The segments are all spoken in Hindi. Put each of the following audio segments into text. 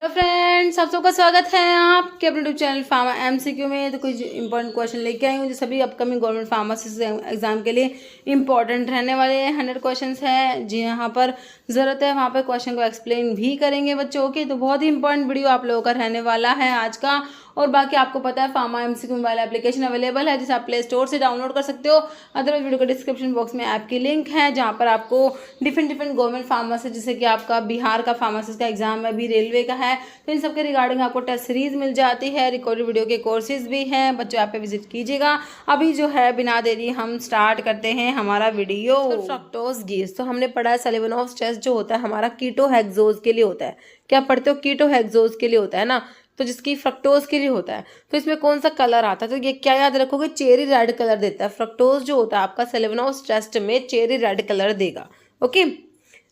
तो फ्रेंड्स आप सबका स्वागत है आपके अपने यूट्यूब चैनल फार्मा एमसीक्यू में। तो कुछ इंपॉर्टेंट क्वेश्चन लेके आई हूँ जो सभी अपकमिंग गवर्नमेंट फार्मासिस्ट एग्जाम के लिए इंपॉर्टेंट रहने वाले हैं। 100 क्वेश्चंस है जी, यहाँ पर ज़रूरत है वहाँ पर क्वेश्चन को एक्सप्लेन भी करेंगे बच्चों के। तो बहुत ही इंपॉर्टेंट वीडियो आप लोगों का रहने वाला है आज का। और बाकी आपको पता है pharma MCQ mobile application available है जिसे आप प्ले स्टोर से डाउनलोड कर सकते हो। अदरवाइज वीडियो के डिस्क्रिप्शन बॉक्स में ऐप की लिंक है जहाँ पर आपको डिफरेंट गवर्नमेंट फार्मासिस्ट जैसे कि आपका बिहार का फार्मासिस्ट का एग्जाम है, अभी रेलवे का है, तो इन सब के रिगार्डिंग आपको टेस्ट सीरीज मिल जाती है। रिकॉर्डेड वीडियो के कोर्सेज भी हैं बच्चों, आप पे विजिट कीजिएगा। अभी जो है बिना देरी हम स्टार्ट करते हैं हमारा वीडियो। फ्रक्टोज गीस तो हमने पढ़ा है सेलेवनोव्स टेस्ट जो होता है हमारा कीटोहेक्सोज के लिए होता है। क्या पढ़ते हो? कीटोहेक्सोज के लिए होता है ना, तो जिसकी फ्रक्टोज के लिए होता है। तो इसमें कौन सा कलर आता है? तो ये क्या याद रखोगे? चेरी रेड कलर देता है। फ्रक्टोज जो होता है आपका सेलेवनोव्स टेस्ट में चेरी रेड कलर देगा। Okay,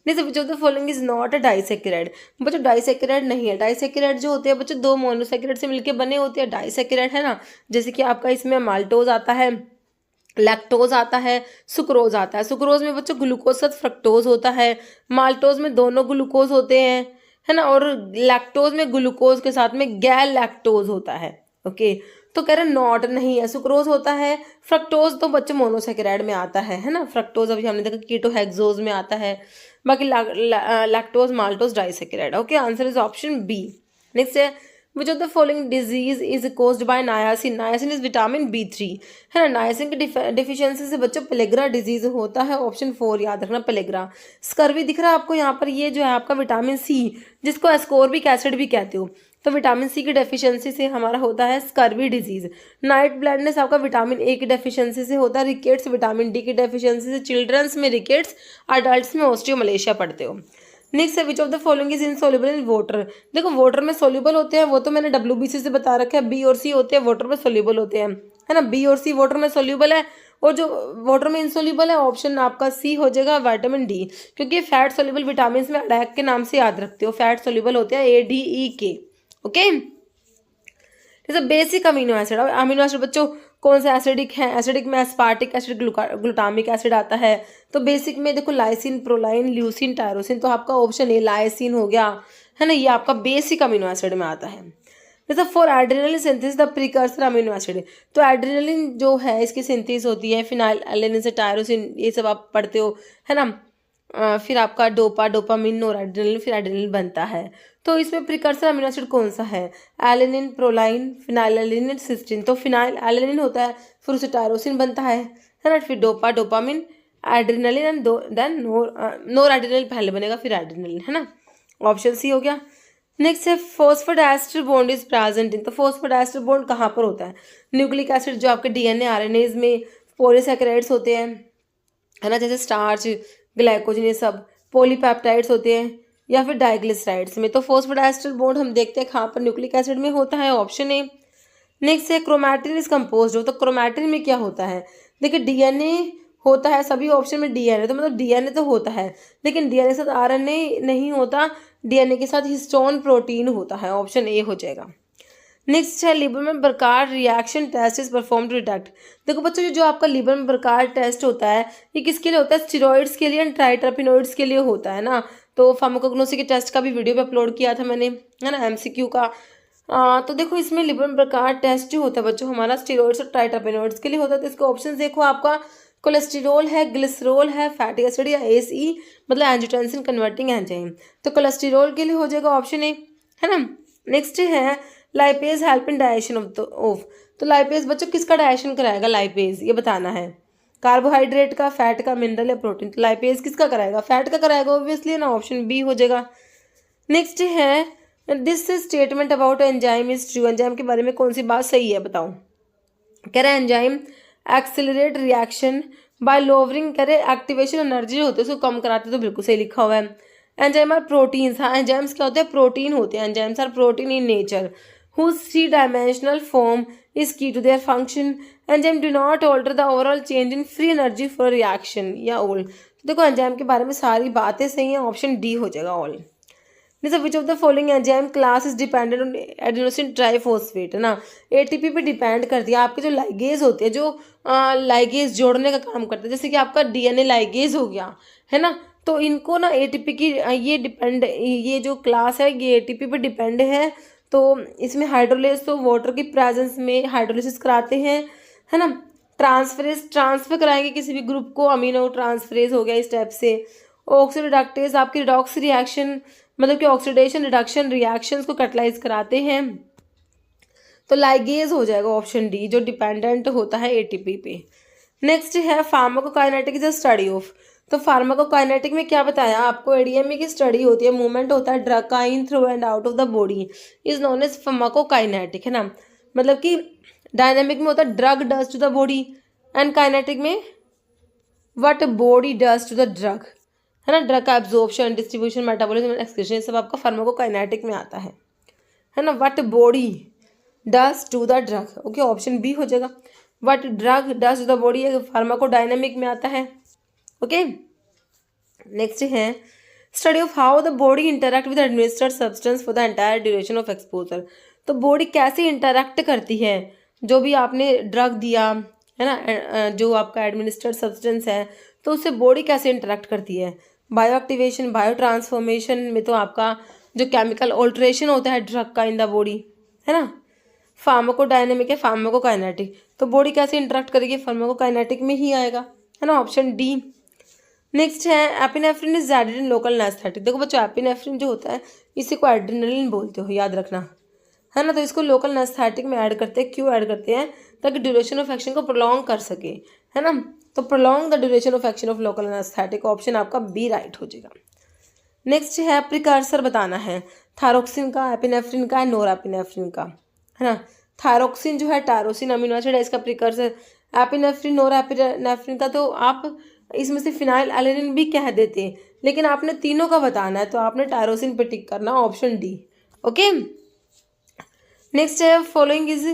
which of the following is not a disaccharide. बच्चों डाइसेक्राइड नहीं है। डाइसेक्राइड जो होते हैं बच्चों दो मोनोसेक्राइड से मिलकर बने होते हैं डाइसेक्राइड, है ना। जैसे कि आपका इसमें माल्टोज आता है, लैक्टोज आता है, सुक्रोज आता है। सुक्रोज में बच्चों ग्लूकोज साथ फ्रक्टोज होता है, माल्टोज में दोनों ग्लूकोज होते हैं, है ना। और लैक्टोज में ग्लूकोज के साथ में गैर लैक्टोज होता है। ओके, तो कह रहे नॉट नहीं है, सुक्रोज होता है। फ्रक्टोज तो बच्चे मोनोसेकेराइड में आता है ना। फ्रक्टोज अभी हमने देखा कीटोहेक्सोज में आता है। बाकी lactose maltose disaccharide. Okay, answer is option B. Next है which of the following disease is caused by niacin. Niacin is vitamin B3, है ना। नायासिन की डिफिशियंसी से बच्चों पेलेग्रा डिजीज होता है। ऑप्शन 4 याद रखना, पेलेग्रा। स्कर्वी दिख रहा है आपको यहाँ पर, ये जो है आपका विटामिन सी जिसको एस्कोर्बिक एसिड भी कहते हो, तो विटामिन सी की डेफिशिएंसी से हमारा होता है स्कर्वी डिजीज। नाइट ब्लाइंडनेस आपका विटामिन ए की डेफिशिएंसी से होता है। रिकेट्स विटामिन डी की डेफिशिएंसी से। चिल्ड्रंस में रिकेट्स, अडल्ट्स में ऑस्टियोमलेशिया पढ़ते हो। नेक्स्ट है which of the following is insoluble in water. देखो वाटर में सोल्यूबल होते हैं वो तो मैंने WBC से बता रखा है। बी और सी होते हैं वाटर में सोल्यूबल होते हैं, है ना। बी और सी वाटर में सोल्यूबल है, और जो वाटर में इनसोल्यूबल है ऑप्शन आपका सी हो जाएगा, विटामिन डी। क्योंकि फैट सोल्यूबल विटामिन में अडैक के नाम से याद रखते हो, फैट सोल्यूबल होते हैं ADEK। ओके, जैसे basic amino acid. Amino acid बच्चों कौन सा एसिडिक है? एसिडिक में एस्पार्टिक एसिड, ग्लूटामिक एसिड आता है। तो बेसिक में देखो लाइसिन, प्रोलाइन, ल्यूसिन, टायरोसिन, तो आपका ऑप्शन ए लाइसिन हो गया, है ना। ये आपका बेसिक अमीनो एसिड में आता है। जैसे for adrenaline synthesis the precursor amino acid, तो एड्रेनलिन जो है इसकी सिंथेसिस होती है फिनाइल एलेनिन से, टायरोसिन, ये सब आप पढ़ते हो, है ना। फिर आपका डोपामिन और एड्रेनलिन, फिर एड्रेनलिन बनता है। तो इसमें प्रिकर्सर अमीनो एसिड कौन सा है? Alanine, proline, phenylalanine, cysteine. तो फिनाइल एलेनिन होता है, फिर उसे टायरोसिन बनता है ना। फिर dopamine, adrenaline and then noradrenaline पहले बनेगा, फिर एड्रेनलिन, है ना। ऑप्शन सी हो गया। नेक्स्ट है phosphodiester bond is present in. तो फॉस्फोडाइस्टर बॉन्ड कहाँ पर होता है? न्यूक्लिक एसिड जो आपके DNA RNAs में, पॉलीसैकेराइड्स होते हैं, है ना, जैसे स्टार्च, ग्लाइकोजन, ये सब पॉलीपेप्टाइड्स होते हैं, या फिर डाइग्लिसराइड्स में। तो फॉस्फोडाइस्टर बॉन्ड हम देखते हैं कहाँ पर? न्यूक्लिक एसिड में होता है, ऑप्शन ए। नेक्स्ट है क्रोमैटिन इज कंपोज्ड हो। तो क्रोमैटिन में क्या होता है? देखिए DNA होता है, सभी ऑप्शन में DNA, तो मतलब DNA तो होता है, लेकिन DNA के साथ RNA नहीं होता, DNA के साथ हिस्टोन प्रोटीन होता है, ऑप्शन ए हो जाएगा। नेक्स्ट है लिवर में बरकार reaction test is perform to detect. देखो बच्चों जो आपका लिवर में बरकार टेस्ट होता है ये किसके लिए होता है? स्टेरॉइड्स के लिए एंड ट्राइट्रापिनोइड्स के लिए होता है ना। तो फार्माकोग्नोसी के टेस्ट का भी वीडियो पे अपलोड किया था मैंने, है ना, MCQ का। तो देखो इसमें लिवर में बरकार टेस्ट जो होता है बच्चों हमारा स्टेरॉइड्स और ट्राइट्रापिनोइड्स के लिए होता है। तो इसके ऑप्शन देखो आपका कोलेस्टेरोल है, ग्लिसरॉल है, फैटी एसिड या ACE मतलब एंजियोटेंसिन कन्वर्टिंग एंजाइम। तो कोलेस्टेरोल के लिए हो जाएगा ऑप्शन ए, है ना। नेक्स्ट है lipase help in digestion of. तो लाइपेज बच्चों किसका डाइजेशन कराएगा? लाइपेज, ये बताना है। कार्बोहाइड्रेट का, फैट का, मिनरल या प्रोटीन। तो लाइपेज किसका कराएगा? फैट का कराएगा ऑब्वियसली ना, ऑप्शन बी हो जाएगा। नेक्स्ट है this statement about enzyme is true. Enzyme के बारे में कौन सी बात सही है बताओ? कह रहे हैं enzyme accelerate reaction by lowering, कह रहे एक्टिवेशन एनर्जी होती है उसको कम कराते, तो बिल्कुल सही लिखा हुआ है। Enzyme are proteins. हाँ, एंजाइम्स क्या होते हैं? प्रोटीन होते हैं। Enzymes are protein in nature whose three-dimensional form is key to their function. Enzyme do not alter the overall change in free energy for reaction या all। तो देखो एंजाइम के बारे में सारी बातें सही हैं, ऑप्शन डी हो जाएगा ऑल। जैसे which of the following enzyme class is dependent on adenosine triphosphate, है ना। ATP पे डिपेंड करती है। आपके जो लाइगेज होते हैं जो लाइगेज जोड़ने का काम करते हैं, जैसे कि आपका DNA लाइगेज हो गया, है ना, तो इनको ना एटीपी की ये जो क्लास है ये एटीपी पे डिपेंड है। तो इसमें हाइड्रोलेज तो वाटर की प्रेजेंस में हाइड्रोलिसिस कराते हैं, है ना। ट्रांसफर कराएंगे किसी भी ग्रुप को, अमीनो ट्रांसफरेज हो गया इस टाइप से। ऑक्सीडाइरेक्टेज आपकी रिडॉक्स रिएक्शन मतलब कि ऑक्सीडेशन रिडक्शन रिएक्शंस को कैटलाइज कराते हैं। तो लाइगेज हो जाएगा ऑप्शन डी, जो डिपेंडेंट होता है एटीपी पे। नेक्स्ट है pharmacokinetic is a study of. तो फार्माकोकाइनेटिक में क्या बताया आपको, एडीएमए की स्टडी होती है, मूवमेंट होता है ड्रग का in through and out of the body is known as pharmacokinetic, है ना। मतलब कि डायनेमिक में होता है drug does to the body, and kinetic में what body does to the drug, है ना। ड्रग का एब्जॉर्प्शन, डिस्ट्रीब्यूशन, मेटाबॉलिज्म, एक्सक्रीशन, सब आपका फार्माकोकाइनेटिक में आता है ना। What body does to the drug, okay, option B हो जाएगा। What drug does to the body pharmacodynamic में आता है, ओके। नेक्स्ट है study of how the body interact with administered substance for the entire duration of exposure. तो बॉडी कैसे इंटरैक्ट करती है, जो भी आपने ड्रग दिया है ना, जो आपका एडमिनिस्टर्ड सब्सटेंस है, तो उससे बॉडी कैसे इंटरैक्ट करती है। बायो एक्टिवेशन, बायो ट्रांसफॉर्मेशन में तो आपका जो केमिकल ऑल्ट्रेशन होता है ड्रग का इन द बॉडी, है ना। फार्माकोडायनेमिक है फार्माकोकाइनेटिक, तो बॉडी कैसे इंटरैक्ट करेगी, फार्माकोकाइनेटिक में ही आएगा, है ना, ऑप्शन डी। नेक्स्ट है epinephrine is added in local anaesthetic. देखो बच्चों, एपिनेफ्रिन जो होता है इसी को एड्रेनलिन बोलते हो, याद रखना, है ना। तो इसको लोकल एनेस्थेटिक में ऐड करते हैं, क्यों ऐड करते हैं, ताकि ड्यूरेशन ऑफ एक्शन को प्रोलॉन्ग कर सके, है ना। तो prolong the duration of action of local anaesthetic, option आपका बी राइट हो जाएगा। नेक्स्ट है प्रिकर्सर बताना है थायरोक्सिन का, एपिनेफ्रिन का, नोरएपिनेफ्रिन का, है ना। थायरोक्सिन जो है टायरोसिन अमीनो एसिड है, इसका प्रिकर्सर। एपिनेफ्रिन, नोरएपिनेफ्रिन का तो आप इसमें से फिनाइल एलेनिन भी कह देते हैं, लेकिन आपने तीनों का बताना है, तो आपने टायरोसिन पे टिक करना, ऑप्शन डी, ओके। नेक्स्ट है following is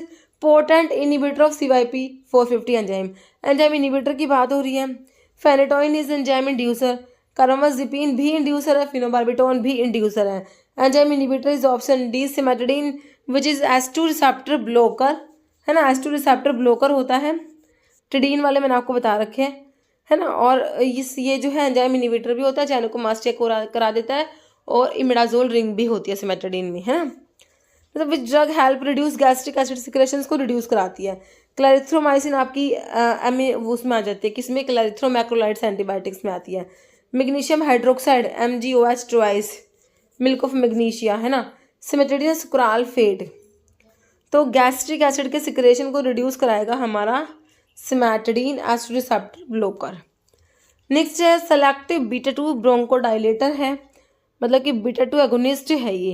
potent inhibitor of CYP450 enzyme. Enzyme inhibitor की बात हो रही है। Phenytoin is enzyme inducer, carbamazepine भी इंड्यूसर है, फिनोबार्बिटोन भी इंड्यूसर है। Enzyme inhibitor is option D cimetidine which is H2 receptor blocker, है ना। H2 रिसेप्टर ब्लॉकर होता है, टिडीन वाले मैंने आपको बता रखे हैं, है ना। और ये जो है एंजाइम इनिबिटर भी होता है, जाइनेकोमास चेक करा देता है, और इमिडाजोल रिंग भी होती है सिमेटिडीन में, है ना। मतलब which drug help reduce gastric acid secretions को रिड्यूस कराती है। क्लैरिथ्रोमाइसिन आपकी उसमें आ जाती है, किसमें, क्लैरिथ्रोमैक्रोलाइड्स एंटीबायोटिक्स में आती है। Magnesium hydroxide MgOH twice, milk of magnesia, है ना। सिमेटिडिन सुक्रालफेट, तो गैस्ट्रिक एसिड के सिक्रेशन को रिड्यूस कराएगा हमारा cimetidine H2 receptor blocker. Next है सेलेक्टिव बीटा-2 ब्रोंकोडाइलेटर है, मतलब कि बीटा-2 एगोनिस्ट है ये,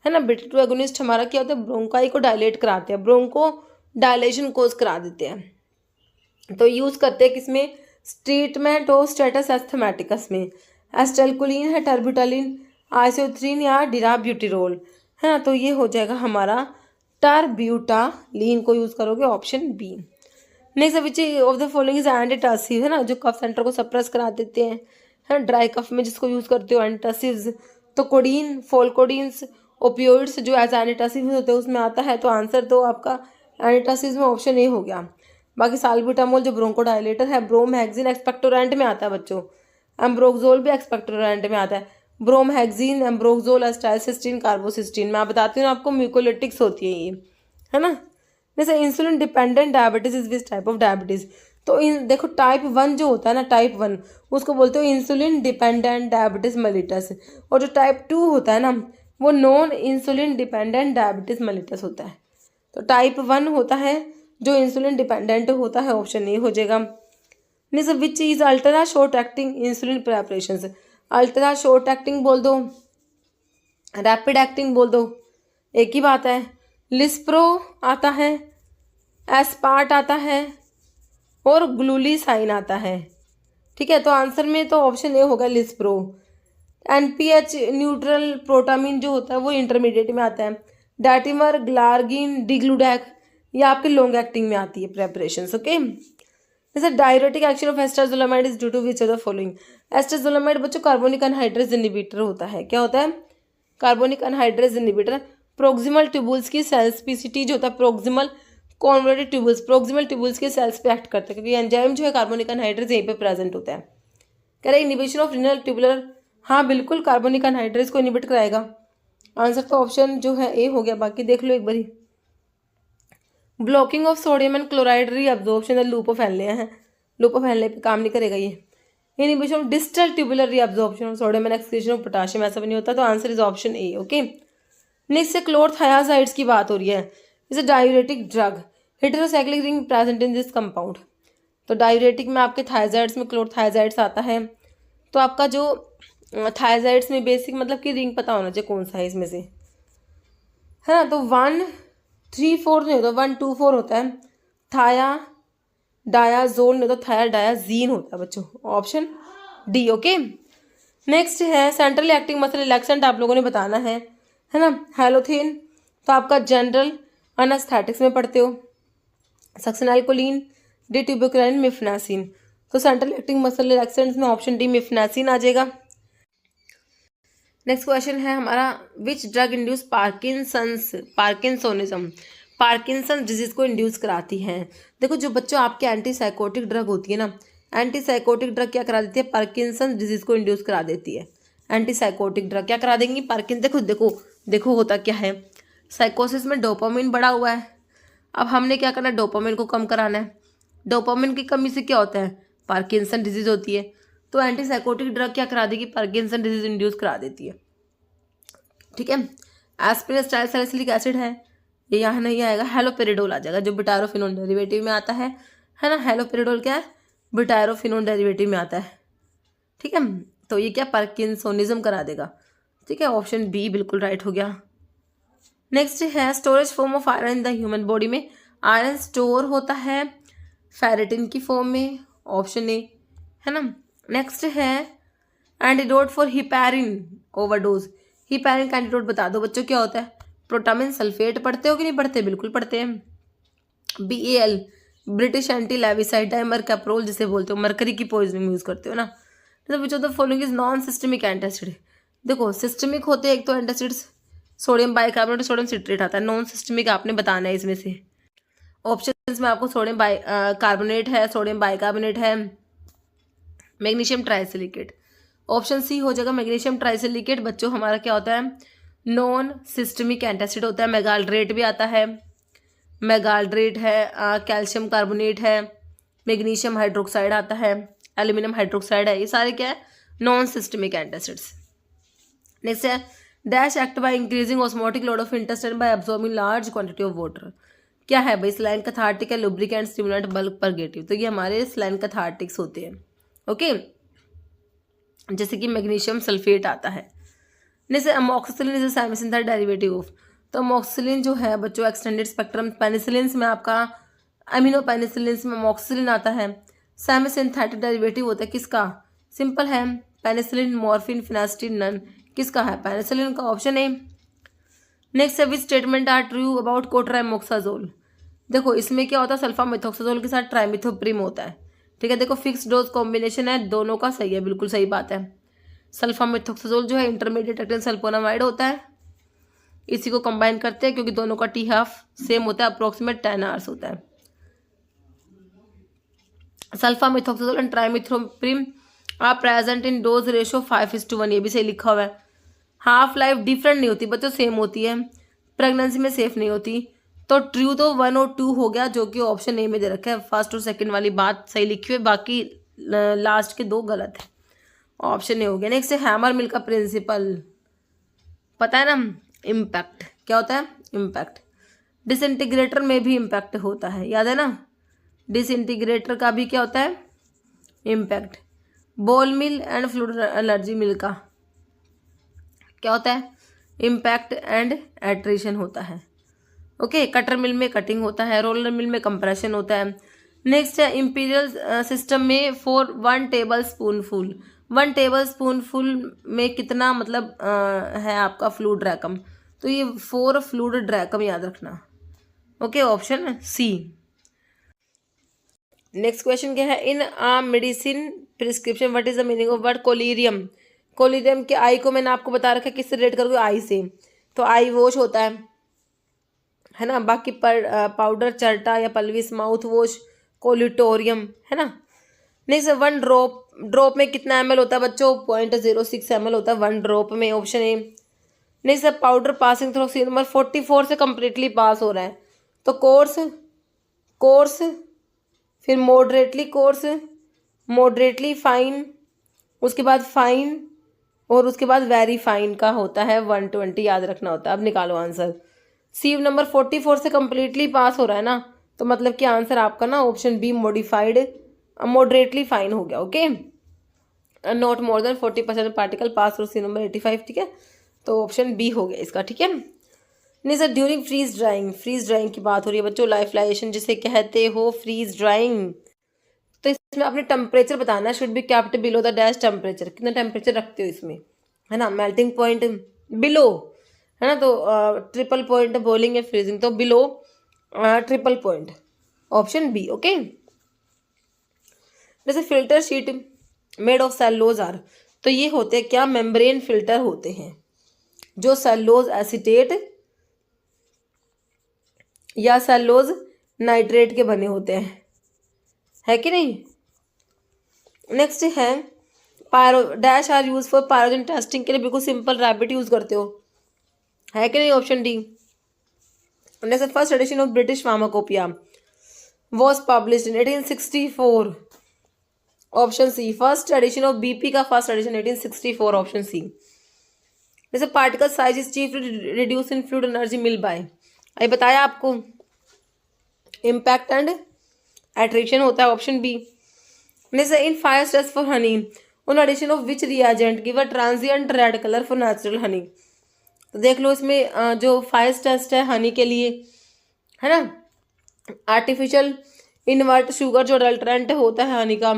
है ना। बीटा-2 एगोनिस्ट हमारा क्या होता है, ब्रोंकाई को डायलेट कराते हैं, ब्रोंको डायलेशन कोज करा देते हैं। तो यूज़ करते हैं किसमें, ट्रीटमेंट ऑफ स्टेटस एस्थमेटिकस में। एस्टेल्कोलिन है, टर्ब्यूटालिन, आइसोथ्रीन या डिराब्यूटिरोल, है ना। तो ये हो जाएगा हमारा टर्ब्यूटालिन को यूज़ करोगे, option B. Next which of the following is antitussive, है ना, जो कफ सेंटर को सप्रेस करा देते हैं, है ना, ड्राई कफ में जिसको यूज़ करते हो एंटीटसिव्स। तो कोडीन, फोलकोडीन्स, ओपियोइड्स जो एज एंटीटसिव होते हैं उसमें आता है, तो आंसर तो आपका एंटीटसिव में ऑप्शन ए हो गया। बाकी साल्ब्यूटामोल जो ब्रोंकोडायलेटर है, ब्रोमहेक्सिन एक्सपेक्टोरेंट में आता है बच्चों, एम्ब्रोक्सोल भी एक्सपेक्टोरेंट में आता है, ब्रोमहेक्सिन, एम्ब्रोक्सोल, एस्टाइलसिस्टीन, कार्बोसिस्टीन। मैं बताती हूँ आपको, म्यूकोलिटिक्स होती है ये, है ना। जैसे insulin dependent diabetes is which type of diabetes. तो देखो टाइप 1 जो होता है ना, टाइप 1 उसको बोलते हो इंसुलिन डिपेंडेंट डायबिटीज मेलिटस, और जो टाइप 2 होता है ना वो non insulin dependent diabetes mellitus होता है। तो टाइप 1 होता है जो इंसुलिन डिपेंडेंट होता है, ऑप्शन ए हो जाएगा। Next which is ultra short acting insulin preparations. Ultra short acting बोल दो, रैपिड एक्टिंग बोल दो, एक ही बात है। लिस्प्रो आता है, एस्पार्ट आता है, और ग्लूलीसाइन आता है, ठीक है। तो आंसर में तो ऑप्शन ए होगा लिस्प्रो। NPH न्यूट्रल प्रोटामिन जो होता है वो इंटरमीडिएट में आता है। डैटिमर, ग्लार्गिन, डिग्लूडैक ये आपके लॉन्ग एक्टिंग में आती है प्रेपरेशंस, ओके। जैसे diuretic action of acetazolamide is due to which of the following. Acetazolamide बच्चों कार्बोनिक अनहाइड्रेज इनहिबिटर होता है, क्या होता है, carbonic anhydrase inhibitor. Proximal tubules की सेल्स PCT जो होता है proximal convoluted tubules, proximal tubules के सेल्स पे एक्ट करता है, क्योंकि एंजाइम जो है कार्बोनिक अनहाइड्रेज यहीं पे प्रेजेंट होता है। कह रहे इनिबिशन ऑफ रीनल ट्यूबुलर, हाँ बिल्कुल कार्बोनिक अनहाइड्रेज को इनिबिट कराएगा। आंसर तो ऑप्शन जो है ए हो गया, बाकी देख लो एक बारी। Blocking of sodium and chloride reabsorption loop of Henle है, लूप ऑफ हेनले पे काम नहीं करेगा ये। Inhibition of distal tubular reabsorption of sodium and excretion of potassium, ऐसा भी नहीं होता, तो answer is option A. Okay, next से क्लोरथायाजाइड्स की बात हो रही है। Is a diuretic drug, heterocyclic ring present in this compound. तो डायूरेटिक में आपके थायजाइड्स में क्लोरथायाजाइड्स आता है, तो आपका जो थायजाइड्स में बेसिक मतलब कि रिंग पता होना चाहिए कौन सा है इसमें से, है ना। तो 1 3 4 नहीं होता, 1 2 4 होता है। थाया डायाजोल नहीं होता, थाया डायाजीन होता है बच्चों, ऑप्शन डी। ओके, नेक्स्ट है सेंट्रल एक्टिंग मसल रिलैक्सेंट, आप लोगों ने बताना है ना। हैलोथेन तो आपका जनरल अनस्थेटिक्स में पढ़ते हो। सक्सेनाइलकोलिन, डिट्यूबरकुलिन, मिफनासिन, तो सेंट्रल एक्टिंग मसल रिलैक्सेंट्स में ऑप्शन डी मिफनासिन आ जाएगा। नेक्स्ट क्वेश्चन है हमारा, which drug induce parkinsonism, Parkinson disease को इंड्यूस कराती है। देखो जो बच्चों आपके एंटीसाइकोटिक ड्रग होती है ना, एंटीसाइकोटिक ड्रग क्या करा देती है, पार्किंसन डिजीज को इंड्यूस करा देती है। एंटीसाइकोटिक ड्रग क्या करा देंगी, देखो देखो देखो होता क्या है, साइकोसिस में डोपामिन बढ़ा हुआ है, अब हमने क्या करना है, डोपामिन को कम कराना है। डोपामिन की कमी से क्या होता है, पार्किंसन डिजीज होती है। तो एंटीसाइकोटिक ड्रग क्या करा देगी, पार्किंसन डिजीज इंड्यूस करा देती है। ठीक है, एस्पिरिन स्टाइल सैलिसिलिक एसिड है, ये यहाँ नहीं आएगा। हेलोपेरिडोल आ जाएगा जो बुटायरोफिनोन डेरिवेटिव में आता है ना। हेलोपेरिडोल क्या है, बुटायरोफिनोन डेरिवेटिव में आता है। ठीक है, तो ये क्या पार्किंसोनिज्म करा देगा। ठीक है, ऑप्शन बी बिल्कुल राइट हो गया। नेक्स्ट है storage form of iron in the human body में, आयरन स्टोर होता है फेरेटिन की फॉर्म में, ऑप्शन ए, है ना। नेक्स्ट है antidote for heparin overdose, heparin का एंटीडोट बता दो बच्चों क्या होता है। प्रोटामिन सल्फेट पढ़ते हो कि नहीं पढ़ते, बिल्कुल पढ़ते हैं। BAL ब्रिटिश एंटी लेविसाइड डाइमरकैप्रोल जिसे बोलते हो, मरकरी की पॉइजनिंग यूज करते हो ना। तो विच of the following is non systemic antacid, देखो सिस्टमिक होते हैं एक तो antacids, sodium bicarbonate, sodium citrate आता है। नॉन सिस्टमिक आपने बताना है इसमें से। ऑप्शंस में आपको सोडियम कार्बोनेट है, सोडियम बाइकार्बोनेट है, मैग्नीशियम ट्राइसिलिकेट, ऑप्शन सी हो जाएगा मैग्नीशियम ट्राइसिलिकेट। बच्चों हमारा क्या होता है, नॉन सिस्टमिक एंटासिड होता है। मेगाल्ड्रेट भी आता है, मेगाल्ड्रेट है, कैल्शियम कार्बोनेट है, मैग्नीशियम हाइड्रोक्साइड आता है, एल्यूमिनियम हाइड्रोक्साइड है, ये सारे क्या है, नॉन सिस्टमिक एंटासिड्स। नेक्स्ट है dash act by increasing osmotic load of intestine bye absorbing large quantity of water, क्या है भाई, स्लाइन कैथार्टिक है, लुब्रिकेंट, स्टिमुलेंट, बल्क परगेटिव, तो ये हमारे स्लाइन कैथार्टिक्स होते हैं। ओके, जैसे कि मैग्नीशियम सल्फेट आता है। जैसे अमोक्सिसिलिन इज साइमोसिंथेटिक डेरिवेटिव ऑफ, तो अमोक्सिसिलिन जो है बच्चों एक्सटेंडेड स्पेक्ट्रम पेनिसिलिन में आपका अमीनो पेनिसिलिन में अमोक्सिसिलिन आता है। साइमोसिंथेटिक डेरिवेटिव होता है किसका, सिंपल है, पेनिसिलिन, मॉर्फिन, फिनास्टिन, नन, किसका है, पेनिसिलिन का, ऑप्शन ए। नेक्स्ट है which statement are true about cotrimoxazole, देखो इसमें क्या होता है, सल्फामेथोक्साजोल के साथ ट्राइमिथोप्रिम होता है। ठीक है, देखो फिक्स डोज कॉम्बिनेशन है, दोनों का सही है, बिल्कुल सही बात है। सल्फामेथोक्साजोल जो है इंटरमीडिएट एक्टिंग सल्फोनामाइड होता है, इसी को कंबाइन करते हैं क्योंकि दोनों का T हाफ सेम होता है, अप्रोक्सीमेट 10 आवर्स होता है। Sulfamethoxazole and trimethoprim are present in dose ratio 5:1, ये भी सही लिखा हुआ है। हाफ लाइफ डिफरेंट नहीं होती बच्चों, सेम होती है। प्रेगनेंसी में सेफ नहीं होती, तो ट्रू तो 1 और 2 हो गया, जो कि ऑप्शन ए में दे रखा है। फर्स्ट और सेकंड वाली बात सही लिखी हुई है, बाकी लास्ट के 2 गलत है, ऑप्शन ए हो गया। नेक्स्ट है हैमर मिल का प्रिंसिपल, पता है ना, इम्पैक्ट, क्या होता है, इम्पैक्ट। डिसइंटीग्रेटर में भी इम्पैक्ट होता है, याद है ना, डिसइंटीग्रेटर का भी क्या होता है, impact. Ball mill and fluid energy mill का क्या होता है, इम्पैक्ट एंड एट्रिशन होता है। ओके, कटर मिल में कटिंग होता है, रोलर मिल में कंप्रेशन होता है। नेक्स्ट है इंपीरियल सिस्टम में 1 टेबल स्पूनफुल, 1 टेबल स्पूनफुल में कितना मतलब है आपका फ्लूइड ड्रैकम, तो ये 4 फ्लूइड ड्रैकम याद रखना। Okay, option C. Next question क्या है, in a medicine prescription what is the meaning of word collyrium, collyrium के आई को मैंने आपको बता रखा है, किससे रिलेट करोगे, आई से, तो आई वॉश होता है ना। बाकी पाउडर चर्टा या पल्विस, माउथ वॉश कोलिटोरियम, है ना। नेक्स्ट 1 ड्रॉप ड्रॉप में कितना ml होता है बच्चों? 0.06 ml होता है 1 ड्रॉप में, ऑप्शन ए। नहीं sir, powder passing through seal number 44 से कम्प्लीटली पास हो रहा है, तो कोर्स, फिर मॉडरेटली कोर्स, मॉडरेटली फाइन, उसके बाद फाइन, और उसके बाद वेरी फाइन का होता है 120, याद रखना होता है। अब निकालो आंसर। सीव नंबर 44 से कम्प्लीटली पास हो रहा है ना, तो मतलब कि आंसर आपका ना option B modified moderately fine हो गया। Okay, not more than 40% particle pass through sieve number 85, ठीक है, तो ऑप्शन बी हो गया इसका, ठीक है। नहीं सर, ड्यूरिंग फ्रीज ड्राइंग की बात हो रही है बच्चों, लाइफलाइजेशन जिसे कहते हो, फ्रीज ड्राइंग, तो इसमें आपने टेम्परेचर बताना है, should be kept below the dash temperature, कितना टेम्परेचर रखते हो इसमें, है ना। मेल्टिंग पॉइंट बिलो, है ना, तो ट्रिपल पॉइंट बॉइलिंग या फ्रीजिंग, तो below triple point, option B. Okay, जैसे filter sheet made of cellulose are, तो ये होते हैं क्या? मेम्ब्रेन फिल्टर होते हैं जो सेलुलोज एसीटेट या सेलुलोज नाइट्रेट के बने होते हैं, है कि नहीं। नेक्स्ट है pyro dash are use for pyrogen testing के लिए, बिल्कुल सिंपल, रैबिट यूज करते हो, है कि नहीं, option D. Next, first edition of British pharmacopoeia was published in 1864, option C. First edition of BP का फर्स्ट एडिशन 1864, ऑप्शन सी। जैसे particle size is chief reduce in fluid energy mill by, अभी बताया आपको, इम्पैक्ट एंड एट्रेक्शन होता है, ऑप्शन बी। जैसे in fire test for honey on addition of which reagent give a transient red colour for natural honey, तो देख लो इसमें जो फायर टेस्ट है हनी के लिए, है ना, आर्टिफिशियल इनवर्ट शुगर जो अडल्ट्रेंट होता है हनी का,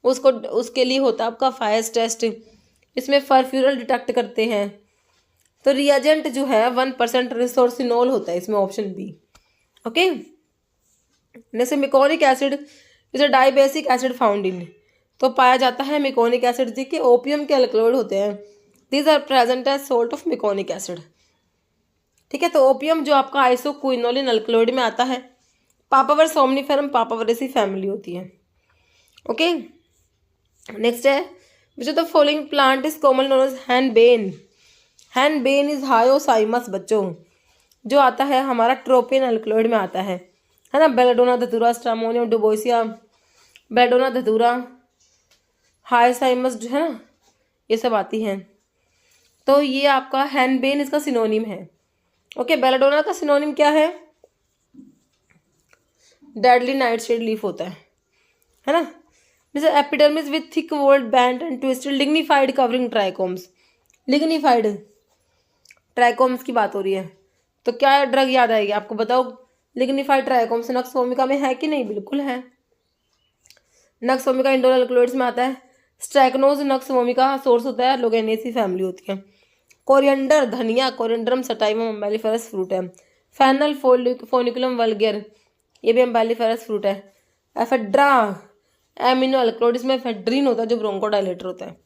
उसके लिए होता है आपका फायर टेस्ट। इसमें फर्फ्यूरल डिटेक्ट करते हैं, तो रिएजेंट जो है 1% रिसोर्सिनोल होता है इसमें, ऑप्शन बी। ओके, जैसे meconic acid is a dibasic acid found in, तो पाया जाता है मिकोनिक एसिड जी के ओपियम के अल्कलॉइड होते हैं, these are present as salt of meconic acid, ठीक है। तो ओपियम जो आपका आइसोक्विनोलिन अल्कलॉइड में आता है, पापावर सोमनीफेरम पापावरेसी फैमिली होती है। ओके, नेक्स्ट है which of the following plant is common known as henbane, henbane is hyoscyamus बच्चों, जो आता है हमारा ट्रोपिन अल्कलॉइड में आता है ना, बेलाडोना धतूरा, स्ट्रामोनियम डुबोसिया, बेलाडोना धतूरा, हायोसाइमस जो है ना, ये सब आती हैं, तो ये आपका हैनबेन इसका सिनोनिम है। ओके, बेलाडोना का सिनोनिम क्या है? डेडली नाइट शेड लीफ होता है ना। जैसे epidermis with thick walled band and twisted lignified covering trichomes, lignified trichomes की बात हो रही है, तो क्या ड्रग याद आएगी आपको, बताओ। लिग्निफाइड ट्राइकोम्स नक्स वोमिका में है कि नहीं? बिल्कुल है, नक्स वोमिका इंडोल अल्कलॉइड्स में आता है। स्ट्राइकनोज नक्स वोमिका सोर्स होता है, लोगेनेसी फैमिली होती है। कोरिएंडर धनिया, कोरिएंडरम सटाइवम अम्बेलिफेरस फ्रूट है। फैनल फोनिकुलम वल्गर, ये भी अम्बेलिफेरस फ्रूट है। एफेड्रा एमिनो अल्कलॉइड, इसमें एफेड्रीन होता है जो ब्रोंकोडायलेटर होता है।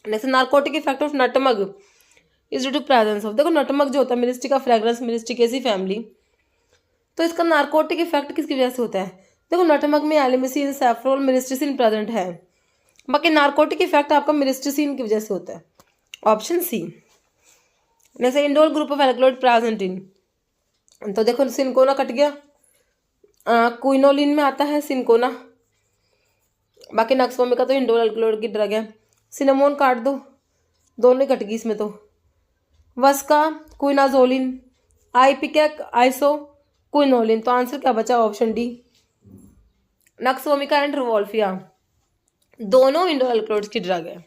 Next, narcotic effect of nutmeg is due to presence of, देखो नटमग जो होता है मिरिस्टिका फ्रेग्रेंस मिरिस्टिकेसी फैमिली, तो इसका नार्कोटिक इफेक्ट किसकी वजह से होता है? देखो नटमग में एलिमिसिन, सैफ्रोल, मिरिस्टिसिन प्रेजेंट है, बाकी नार्कोटिक इफेक्ट आपका मिरिस्टिसिन की वजह से होता है, ऑप्शन सी। जैसे indole group of alkaloid present in, तो देखो सिनकोना कट गया, क्विनोलिन में आता है सिनकोना, बाकी नक्सवोमिका तो इंडोल एल्कलॉइड की ड्रग है। सिनेमोन काट दो, दोनों कट गई इसमें, तो vasaka quinazoline, ipecac isoquinoline, तो आंसर क्या बचा? Option D. Nux vomica and rauwolfia दोनों इंडोल एल्कलॉइड्स की ड्रग है।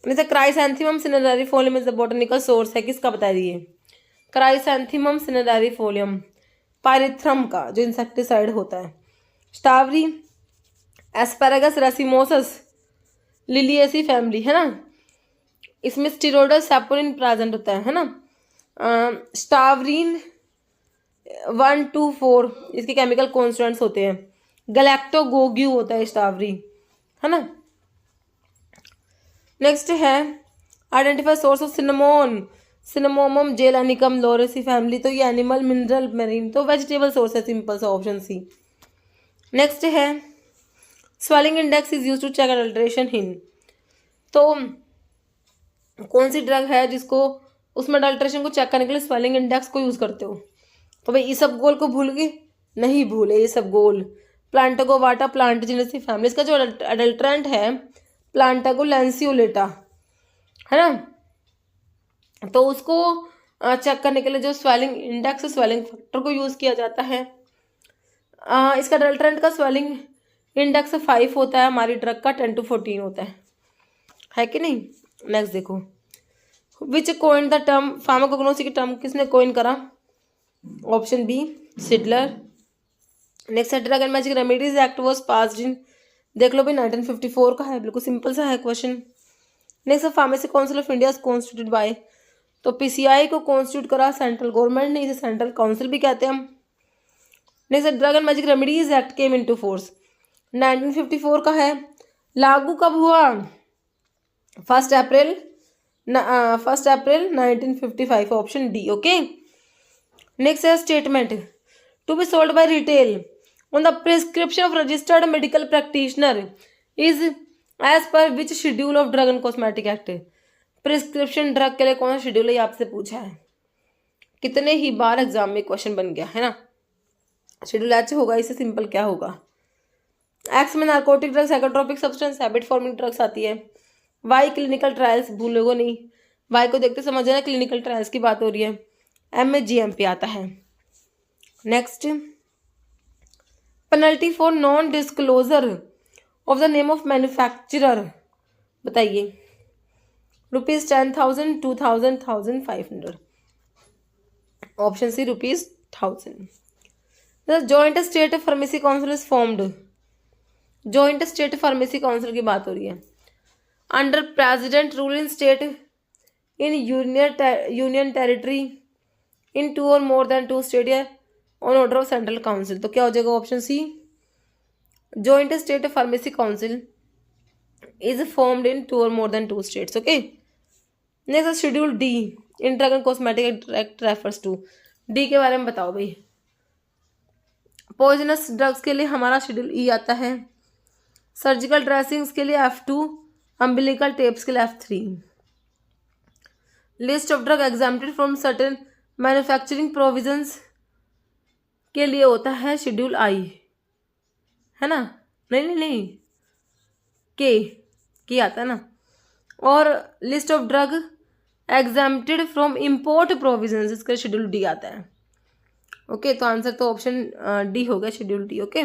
जैसे chrysanthemum cinerariaefolium is the botanical source है किसका, बता दिए, क्राइसैंथेमम सिनेरेरिफोलियम पायरिथ्रम का जो इंसेक्टिसाइड होता है। स्टावरी एस्पेरागस रेसिमोसस लिलिएसी फैमिली है ना, इसमें स्टीरोडल सैपोनिन प्रेजेंट होता है ना। स्टावरीन 1, 2, 4 इसके केमिकल कॉन्स्टेंट्स होते हैं। गैलेक्टोगोग्यू होता है स्टावरी, है ना। नेक्स्ट है identify source of cinnamon, Cinnamomum zeylanicum Lauraceae family, तो ये एनिमल मिनरल मेरीन, तो वेजिटेबल सोर्स है, सिंपल सा ऑप्शन सी। नेक्स्ट है swelling index is use to check adulteration in. तो कौन सी ड्रग है जिसको उसमें अडल्ट्रेशन को चेक करने के लिए स्वेलिंग इंडेक्स को यूज़ करते हो? तो भाई इसबगोल को भूल गए? नहीं भूले इसबगोल। प्लांटागोवाटा प्लांट जिनसी फैमिली, इसका जो अडल्ट्रेंट है प्लांटागो लैंसियोलेटा, है ना। तो उसको चेक करने के लिए जो स्वेलिंग इंडेक्स स्वेलिंग फैक्टर को यूज़ किया जाता है। इसका अडल्ट्रेंट का स्वेलिंग इंडेक्स 5 होता है, हमारी ड्रग का 10 to 14 होता है कि नहीं। नेक्स्ट देखो, which coin the term pharmacognosy की टर्म किसने कोइन करा? Option B Seydler. नेक्स्ट है drug and magic remedies act was passed in, देख लो भाई 1954 का है, बिल्कुल सिंपल सा है क्वेश्चन। नेक्स्ट है pharmacy council of India constituted by, तो पीसीआई को कॉन्स्टिट्यूट करा सेंट्रल गवर्नमेंट ने, इसे सेंट्रल काउंसिल भी कहते हैं हम। नेक्स्ट है drug and magic remedies act came into force, 1954 का है। लागू कब हुआ? 1 April 1955, option D. Okay. Next है statement to be sold by retail on the prescription of registered medical practitioner is as per which schedule of drug and cosmetic act. Prescription drug के लिए कौन सा शेड्यूल है, आपसे पूछा है। कितने ही बार एग्जाम में क्वेश्चन बन गया है ना। शेड्यूल एच होगा, इससे सिंपल क्या होगा। एक्स में narcotic drug, psychotropic substance, habit forming drugs आती है। वाई क्लिनिकल ट्रायल्स, भूलोगे नहीं, वाई को देखते समझ ना क्लिनिकल ट्रायल्स की बात हो रही है। एम में जीएमपी आता है। Next, penalty for non disclosure of the name of manufacturer, बताइए। ₹10,000, 2,000, 1,500, option C ₹1,000। The joint state pharmacy council is formed, joint state pharmacy council की बात हो रही है। Under president rule in state in union territory in 2 or more than 2 state या on order of central council, तो क्या हो जाएगा option C. Joint state pharmacy council is formed in 2 or more than 2 states. Okay. Next schedule D in drug and cosmetic act refers to, D के बारे में बताओ भाई। पॉइजनस ड्रग्स के लिए हमारा शेड्यूल ई आता है। सर्जिकल ड्रेसिंग्स के लिए F2, अम्बिलिकल टेप्स के लिए F3। List of drug exempted from certain manufacturing provisions के लिए होता है शेड्यूल आई, है ना। नहीं के आता है ना। और list of drug exempted from import provisions, इसका शेड्यूल डी आता है। ओके, तो आंसर तो ऑप्शन डी हो गया, शेड्यूल डी। ओके।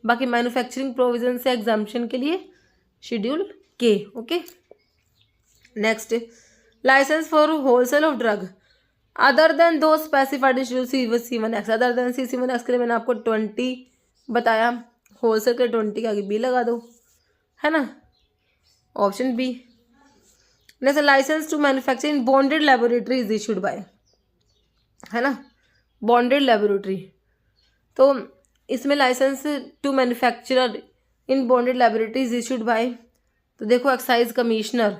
बाकी मैन्युफैक्चरिंग प्रोविजन से एग्जाम्पशन के लिए schedule K. Okay. Next, licence for wholesale of drug other than those specified in schedule C1X, other than C1X के लिए मैंने आपको 20 बताया, होलसेल के 20 के आगे बी लगा दो, है ना, option B. Next, licence to manufacture in bonded laboratory is issued by, है ना, बॉन्डेड लेबोरेटरी। तो इसमें licence to manufacturer in bonded laboratory is issued by, तो देखो एक्साइज कमिश्नर,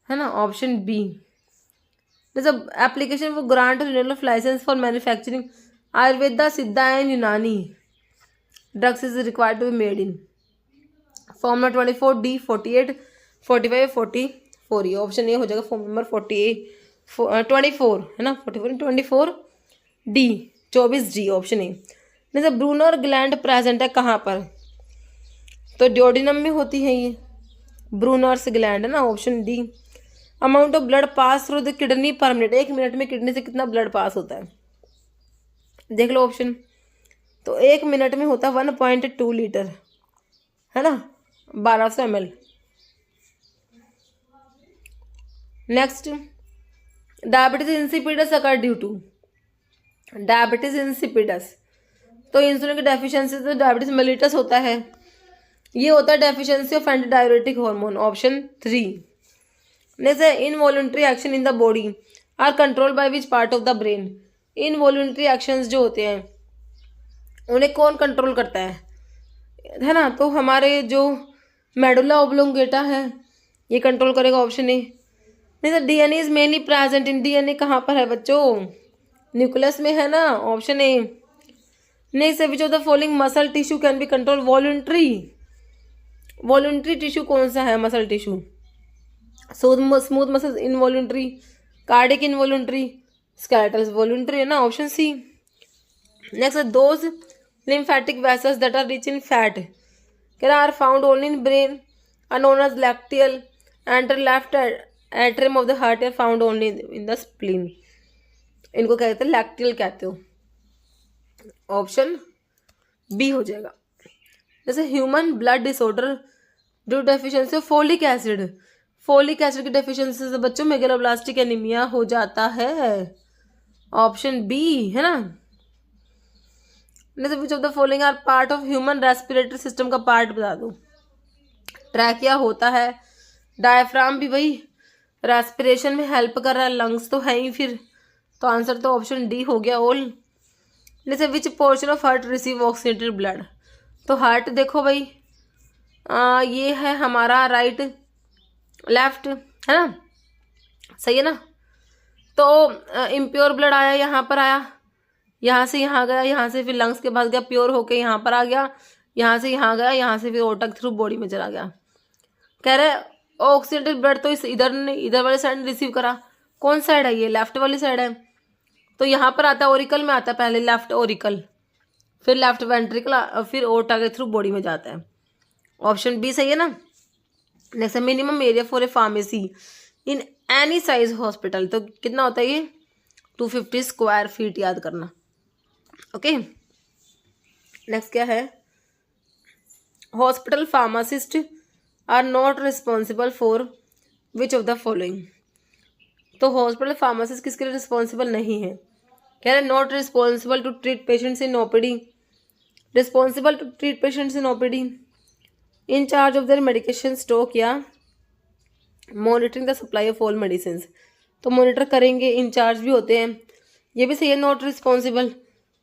है ना, ऑप्शन बी। जब application for grant renewal of licence for manufacturing Ayurveda Siddha and Unani drugs is required to be made in formula 24D 48 45 44, ये ऑप्शन ए हो जाएगा फॉर्म नंबर 24, है ना, 24D 24D ऑप्शन ए। जैसे ब्रूनर ग्लैंड प्रेजेंट है कहाँ पर, तो ड्योडिनम में होती है ये ब्रूनर्स ग्लैंड, है ना, option D. Amount of blood pass through the kidney पर मिनट, 1 मिनट में किडनी से कितना ब्लड पास होता है, देख लो ऑप्शन। तो 1 मिनट में होता है 1.2 लीटर, है ना, 1200 ml। Next, diabetes insipidus occur due to, diabetes insipidus, तो इंसुलिन की डेफिशिएंसी से डायबिटीज मेलिटस होता है, ये होता है deficiency of antidiuretic hormone, option 3। Next है involuntary action in the body are control by which part of the brain, involuntary actions जो होते हैं उन्हें कौन कंट्रोल करता है ना, तो हमारे जो मेडुला ओब्लोंगेटा है ये कंट्रोल करेगा, ऑप्शन ए। नहीं sir, DNA is mainly present in, DNA कहाँ पर है बच्चों, न्यूक्लियस में है ना, option A. Next, which of the following muscle tissue can be control voluntary, voluntary tissue कौन सा है? Muscle tissue. Smooth muscle involuntary, cardiac involuntary, skeletal voluntary है ना, ऑप्शन सी। नेक्स्ट है those lymphatic vessels that are rich in fat can are found only in brain are known as lacteal and the left atrium of the heart are found only in the spleen. इनको कहते हैं लैक्टियल कहते हो, ऑप्शन बी हो जाएगा। जैसे human blood disorder due deficiency of folic acid, folic acid की डेफिशिएंसी से बच्चों मेगलोब्लास्टिक एनीमिया हो जाता है, ऑप्शन बी है ना। Which of the following are part of human respiratory system का पार्ट बता दो। ट्रैकिया होता है, डायफ्राम भी भाई रेस्पिरेशन में हेल्प कर रहा है, लंग्स तो है ही फिर, तो आंसर तो ऑप्शन डी हो गया ऑल। जैसे which portion of heart receive oxidated blood, तो हार्ट देखो भाई ये है हमारा राइट लेफ्ट है ना, सही है ना। तो इम्प्योर ब्लड आया यहाँ पर आया, यहाँ से यहाँ गया, यहाँ से फिर लंग्स के पास गया, प्योर होके यहाँ पर आ गया, यहाँ से यहाँ गया, यहाँ से फिर ओटक थ्रू बॉडी में चला गया। कह रहे ऑक्सीडेटेड ब्लड तो इस इधर वाले साइड रिसीव करा, कौन साइड है ये? लेफ्ट वाली साइड है, तो यहाँ पर आता है ओरिकल में आता है, पहले लेफ्ट ओरिकल, फिर लेफ्ट वेंट्रिकल, फिर ओटा के थ्रू बॉडी में जाता है, ऑप्शन बी सही है ना। नेक्स्ट है minimum area for a pharmacy in any size hospital, तो कितना होता है ये? 250 स्क्वायर फीट, याद करना। ओके नेक्स्ट क्या है? Hospital pharmacist are not responsible for which of the following, तो हॉस्पिटल फार्मासिस्ट किसके लिए रिस्पॉन्सिबल नहीं है? कह रहे not responsible to treat patients in OPD, responsible to treat patients in OPD, in charge of their medication stock या monitoring the supply of all medicine, तो मॉनिटर करेंगे, इंचार्ज भी होते हैं, ये भी सही है नॉट रिस्पॉन्सिबल,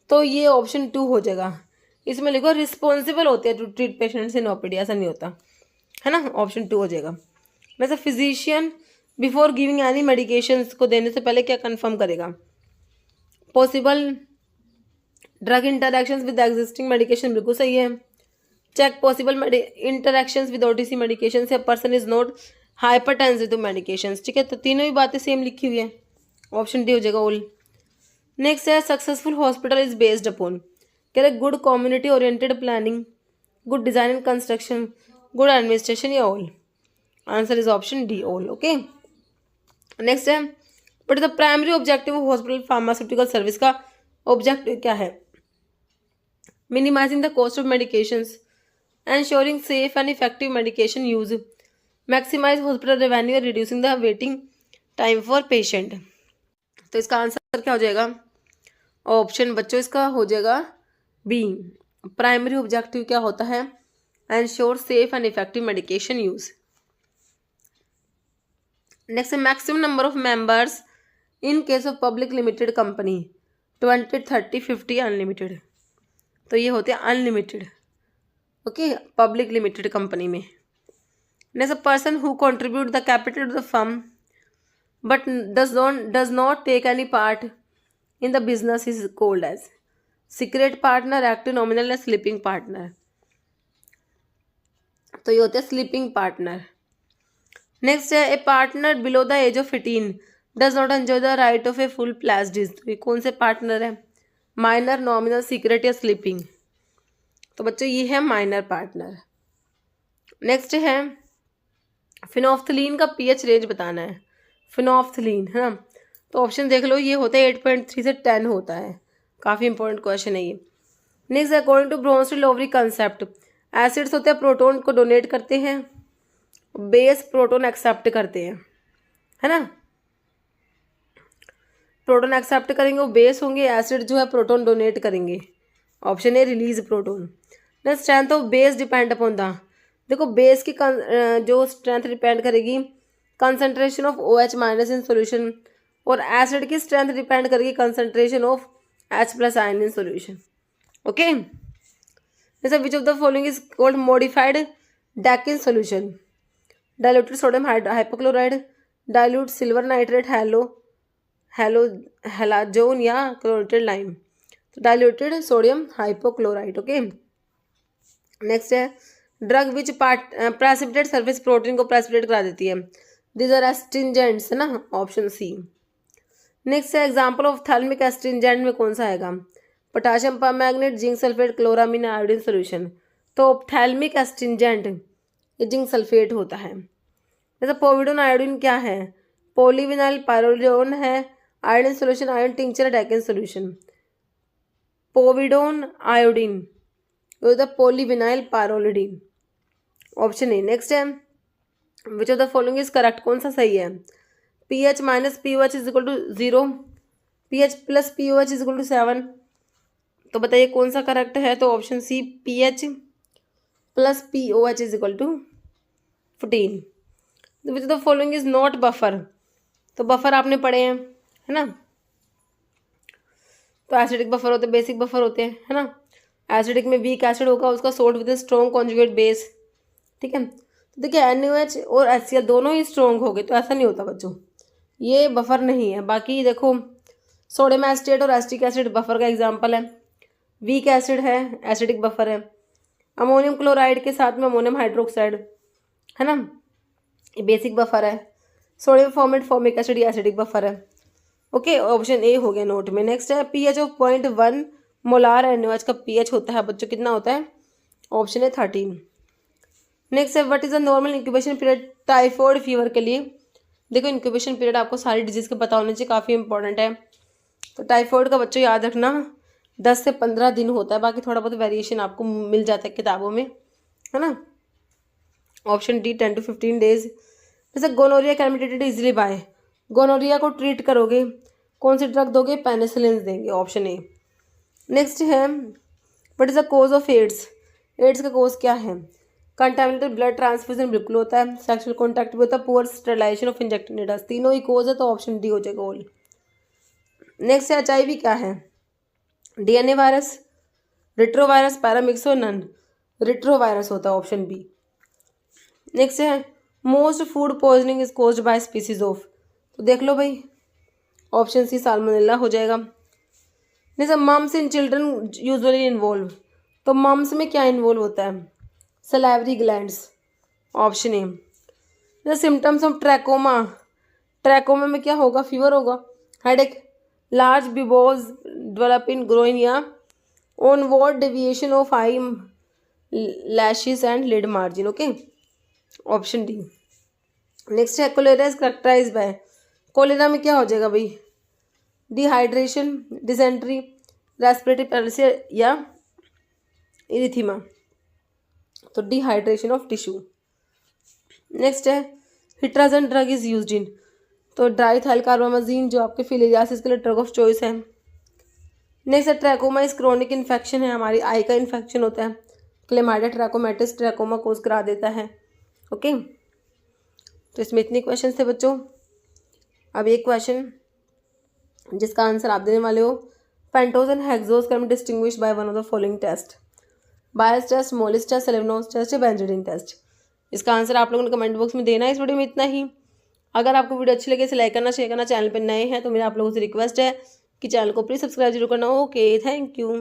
तो ये ऑप्शन 2 हो जाएगा। इसमें लिखो रिस्पॉन्सिबल होते हैं to treat patients in OPD, ऐसा नहीं होता है ना, ऑप्शन 2 हो जाएगा। वैसे physician before giving any medication को देने से पहले क्या कंफर्म करेगा? Possible drug interactions with existing medication, बिल्कुल सही है। Check possible interactions with OTC medication से person is not hypertensive to medication, ठीक है, तो तीनों ही बातें सेम लिखी हुई है, ऑप्शन डी हो जाएगा ऑल। नेक्स्ट है successful hospital is based upon, कह रहे good community oriented planning, good design and construction, good administration या all, answer is option D all. Okay next है but the primary objective of hospital pharmaceutical service का ऑब्जेक्टिव क्या है? Minimising the cost of medications, ensuring safe and effective medication use, maximise hospital revenue, reducing the waiting time for patient, तो इसका आंसर क्या हो जाएगा? ऑप्शन बच्चों इसका हो जाएगा बी। प्राइमरी ऑब्जेक्टिव क्या होता है? Ensure safe and effective medication use. Next maximum number of members in case of public limited company 20, 30, 50 unlimited, तो ये होते हैं unlimited, okay public limited company में। Next a person who contribute the capital to the firm but does not take any part in the business is called as secret partner, active nominal या sleeping partner, तो ये होते हैं स्लीपिंग पार्टनर। नेक्स्ट है a partner below the age of 18 does not enjoy the right of a full placed, तो ये कौन से पार्टनर है? माइनर, नॉमिनल, सीक्रेट या स्लीपिंग, तो बच्चों ये है माइनर पार्टनर। नेक्स्ट है फिनोफ्थलीन का पीएच रेंज बताना है, फिनोफ्थलीन है ना, तो ऑप्शन देख लो, ये होता है 8.3 से 10 होता है, काफ़ी इंपॉर्टेंट क्वेश्चन है ये। Next according to Bronsted Lowry concept, acids होते हैं प्रोटोन को डोनेट करते हैं, बेस प्रोटोन एक्सेप्ट करते हैं, है ना, प्रोटोन एक्सेप्ट करेंगे वो बेस होंगे, एसिड जो है प्रोटोन डोनेट करेंगे, option A release proton. Next strength of base depend upon the, देखो बेस की जो स्ट्रेंथ डिपेंड करेगी concentration of OH minus in solution, और एसिड की स्ट्रेंथ डिपेंड करेगी concentration of H+ ion in solution, okay. जैसे which of the following is called modified Dakin solution? Diluted sodium hypochloride, dilute silver nitrate, halazone या क्लोरेटेड लाइम, तो diluted sodium hypochloride, okay. Next है drug which precipitate surface protein को प्रेसिपिटेट करा देती है। दीज आर एस्ट्रिंजेंट्स है ना, ऑप्शन सी। नेक्स्ट है एग्जाम्पल ऑफ थैल्मिक एस्ट्रिंजेंट में कौन सा आएगा? Potassium permanganate, zinc sulphate, chloramine, iodine solution. तो थैल्मिक एस्ट्रिंजेंट ये जिंक सल्फेट होता है। जैसे पोविडोन आयोडीन क्या है? पॉलीविनाइल पायरोलिडोन है, iodine solution, iodine tincture, dicaine solution. Povidone iodine होता है polyvinyl pyrrolidine, option A. Next है which of the following is correct, कौन सा सही है? pH minus POH is equal to 0, pH plus POH is equal to 7। तो बताइए कौन सा करेक्ट है? तो option C pH plus POH is equal to 14। Which of the following is not buffer, तो बफर आपने पढ़े हैं है ना, तो एसिडिक बफर होते हैं, बेसिक बफर होते हैं है ना। एसिडिक में वीक एसिड होगा, उसका salt with strong conjugate base, ठीक है। तो देखिए NaOH और HCl दोनों ही स्ट्रॉन्ग हो गए, तो ऐसा नहीं होता बच्चों, ये बफर नहीं है। बाकी देखो सोडियम एसिटेट और एसिटिक एसिड बफर का एग्जाम्पल है, वीक एसिड है, एसिडिक बफर है। अमोनियम क्लोराइड के साथ में अमोनियम हाइड्रोक्साइड है ना, ये बेसिक बफर है। सोडियम फॉर्मेट फॉर्मिक एसिड ये एसिडिक बफर है। ओके, ऑप्शन ए हो गया नोट में। नेक्स्ट है pH ऑफ 0.1 मोलार NaOH का pH होता है बच्चों कितना होता है? ऑप्शन है 13। नेक्स्ट है what is the normal incubation period typhoid fever के लिए? देखो इंक्यूबेशन पीरियड आपको सारी डिजीज के पता होने चाहिए, काफ़ी इंपॉर्टेंट है। तो टाइफॉइड का बच्चों याद रखना 10 से 15 दिन होता है, बाकी थोड़ा बहुत वेरिएशन आपको मिल जाता है किताबों में है ना। Option D 10 to 15 days. जैसे gonorrhoea can be treated easily by, gonorrhoea को ट्रीट करोगे कौन सी ड्रग दोगे? पेनिसिलिन देंगे, ऑप्शन ए। नेक्स्ट है what is the cause of AIDS, AIDS का कोज क्या है? कंटामिनेटेड ब्लड ट्रांसफ्यूजन बिल्कुल होता है, सेक्सुअल कॉन्टैक्ट भी होता है, poor sterilization of injected needles, तीनों ही कोज है, तो ऑप्शन डी हो जाएगा ऑल। नेक्स्ट है HIV क्या है? DNA वायरस, रिट्रोवायरस, पैरामिक्स और नन, रिट्रोवायरस होता है, ऑप्शन बी। नेक्स्ट है most food poisoning is caused bye species of, तो देख लो भाई ऑप्शन सी साल्मोनेला हो जाएगा। जैसे mumps in children usually involve, तो मम्स में क्या इन्वॉल्व होता है? Salivary glands, option A. The symptoms of trachoma, trachoma में क्या होगा? फीवर होगा, headache, large bubos develop in groin या onward deviation of eyelashes and lid margin, okay, option D. Next है cholera is characterise by, cholera में क्या हो जाएगा भाई? डिहाइड्रेशन, डिसेंट्री, रेस्पिरेटरी पैरालिसिस या इरिथीमा, तो डिहाइड्रेशन ऑफ टिश्यू। नेक्स्ट है हिट्राजन ड्रग इज यूज्ड इन, तो डाइथाइल कार्बामाजीन जो आपके फिलियासिस के लिए ड्रग ऑफ चॉइस है। नेक्स्ट है ट्रैकोमा इज क्रोनिक इन्फेक्शन है, हमारी आई का इन्फेक्शन होता है, क्लेमाइडिया ट्रैकोमैटिस ट्रैकोमा कोज करा देता है, ओके। तो इसमें इतने क्वेश्चन थे बच्चों। अब एक क्वेश्चन जिसका आंसर आप देने वाले हो, pentose and hexose can be distinguish by one of the following test, Bial's test, Molisch test, Seliwanoff's test या बेंजोडिन टेस्ट। इसका आंसर आप लोगों ने कमेंट बॉक्स में देना है। इस वीडियो में इतना ही। अगर आपको वीडियो अच्छी लगे इसे लाइक करना, शेयर करना, चैनल पर नए हैं तो मेरा आप लोगों से रिक्वेस्ट है कि चैनल को प्लीज़ सब्सक्राइब जरूर करना। Okay, thank you.